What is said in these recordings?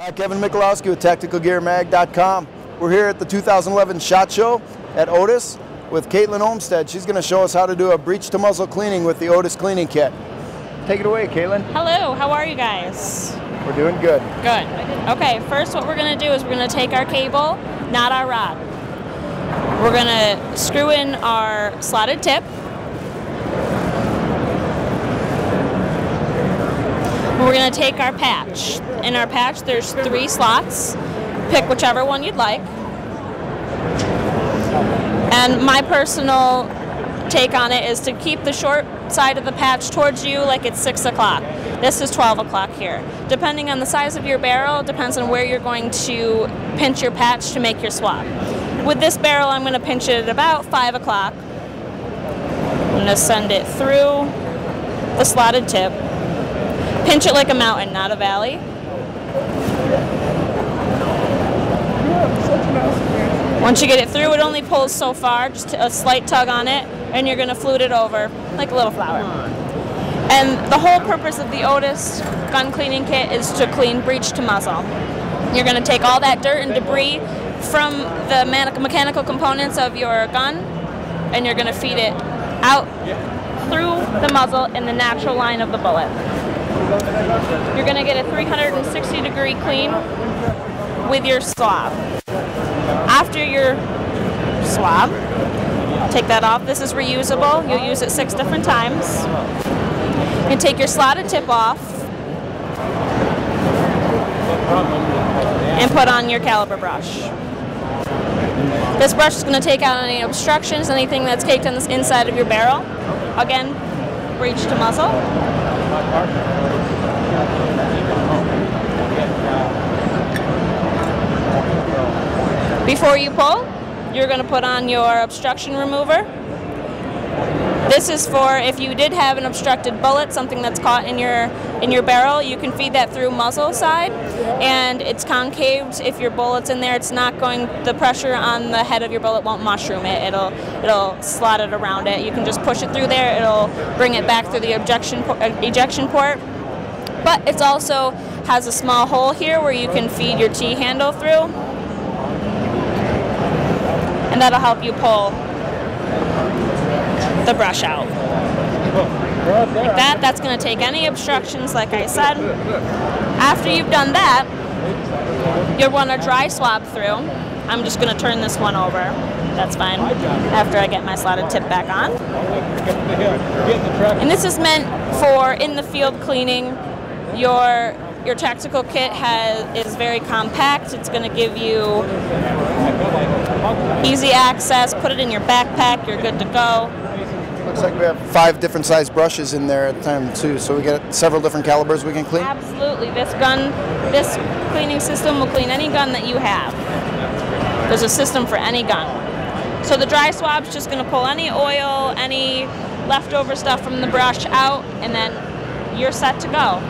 Hi, Kevin Michalowski with TacticalGearMag.com. We're here at the 2011 SHOT Show at OTIS with Caitlin Olmstead. She's going to show us how to do a breech to muzzle cleaning with the OTIS cleaning kit. Take it away, Caitlin. Hello, how are you guys? We're doing good. Good. Okay, first what we're going to do is we're going to take our cable, not our rod. We're going to screw in our slotted tip. We're going to take our patch. In our patch there's 3 slots. Pick whichever one you'd like. And my personal take on it is to keep the short side of the patch towards you like it's 6 o'clock. This is 12 o'clock here. Depending on the size of your barrel, depends on where you're going to pinch your patch to make your swab. With this barrel, I'm going to pinch it at about 5 o'clock. I'm going to send it through the slotted tip. Pinch it like a mountain, not a valley. Once you get it through, it only pulls so far, just a slight tug on it, and you're going to flute it over like a little flower. And the whole purpose of the OTIS gun cleaning kit is to clean breech to muzzle. You're going to take all that dirt and debris from the mechanical components of your gun, and you're going to feed it out through the muzzle in the natural line of the bullet. You're going to get a 360-degree clean with your swab. After your swab, take that off. This is reusable. You'll use it 6 different times. You take your slotted tip off and put on your caliper brush. This brush is going to take out any obstructions, anything that's caked on the inside of your barrel. Again, breech to muzzle. Before you pull, you're going to put on your obstruction remover. This is for if you did have an obstructed bullet, something that's caught in your barrel, you can feed that through muzzle side, and it's concaved. If your bullet's in there, it's not going, the pressure on the head of your bullet won't mushroom it. It'll slot it around it. You can just push it through there. It'll bring it back through the ejection port. But it also has a small hole here where you can feed your T-handle through, and that'll help you pull the brush out. Like that. That's going to take any obstructions, like I said. After you've done that, you'll want to dry swab through. I'm just going to turn this one over. That's fine. After I get my slotted tip back on. And this is meant for in the field cleaning. Your tactical kit is very compact. It's going to give you easy access. Put it in your backpack. You're good to go. Looks like we have 5 different size brushes in there at the time too, so we get several different calibers we can clean? Absolutely. This cleaning system will clean any gun that you have. There's a system for any gun. So the dry swab's just going to pull any oil, any leftover stuff from the brush out, and then you're set to go.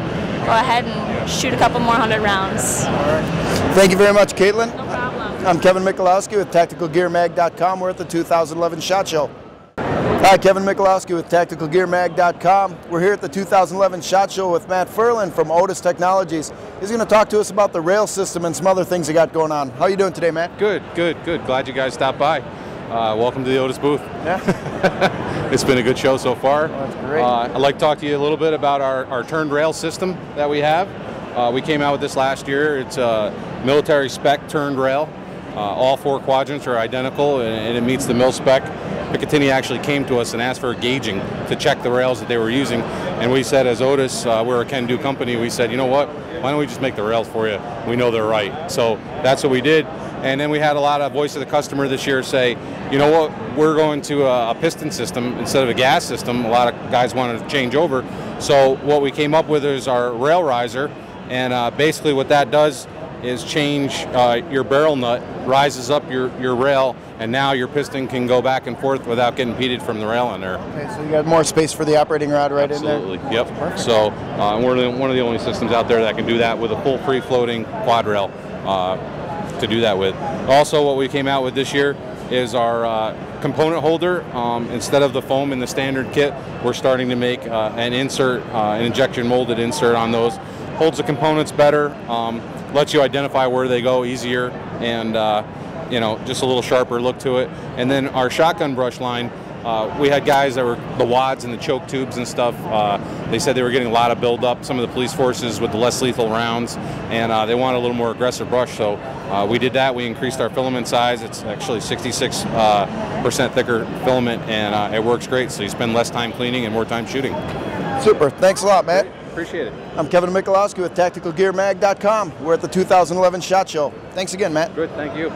Go ahead and shoot a couple more 100 rounds. All right. Thank you very much, Caitlin. No problem. I'm Kevin Michalowski with TacticalGearMag.com. We're at the 2011 SHOT Show. Hi, Kevin Michalowski with TacticalGearMag.com. We're here at the 2011 SHOT Show with Matt Furlan from OTIS Technologies. He's going to talk to us about the rail system and some other things he got going on. How are you doing today, Matt? Good. Glad you guys stopped by. Welcome to the OTIS booth. Yeah. It's been a good show so far. Oh, that's great. I'd like to talk to you a little bit about our turned rail system that we have. We came out with this last year. It's a military spec turned rail. All 4 quadrants are identical, and it meets the mil spec. Picatinny actually came to us and asked for gauging to check the rails that they were using, and we said, as OTIS, we're a can-do company, we said, you know what, why don't we just make the rails for you? We know they're right. So that's what we did. And then we had a lot of voice of the customer this year say, you know what, we're going to a piston system instead of a gas system. A lot of guys wanted to change over. So what we came up with is our rail riser, and basically what that does is change your barrel nut, rises up your rail, and now your piston can go back and forth without getting impeded from the rail in there. Okay, so you got more space for the operating rod right in there? Absolutely, yep. Perfect. So we're one of the only systems out there that can do that with a full free-floating quad rail to do that with. Also, what we came out with this year is our component holder. Instead of the foam in the standard kit, we're starting to make an insert, an injection molded insert on those holds the components better, lets you identify where they go easier, and you know, just a little sharper look to it. And then our shotgun brush line, we had guys that were the wads and the choke tubes and stuff. They said they were getting a lot of buildup, some of the police forces with the less lethal rounds, and they wanted a little more aggressive brush. So we did that. We increased our filament size. It's actually 66% thicker filament, and it works great. So you spend less time cleaning and more time shooting. Super. Thanks a lot, Matt. Appreciate it. I'm Kevin Michalowski with TacticalGearMag.com. We're at the 2011 SHOT Show. Thanks again, Matt. Good. Thank you.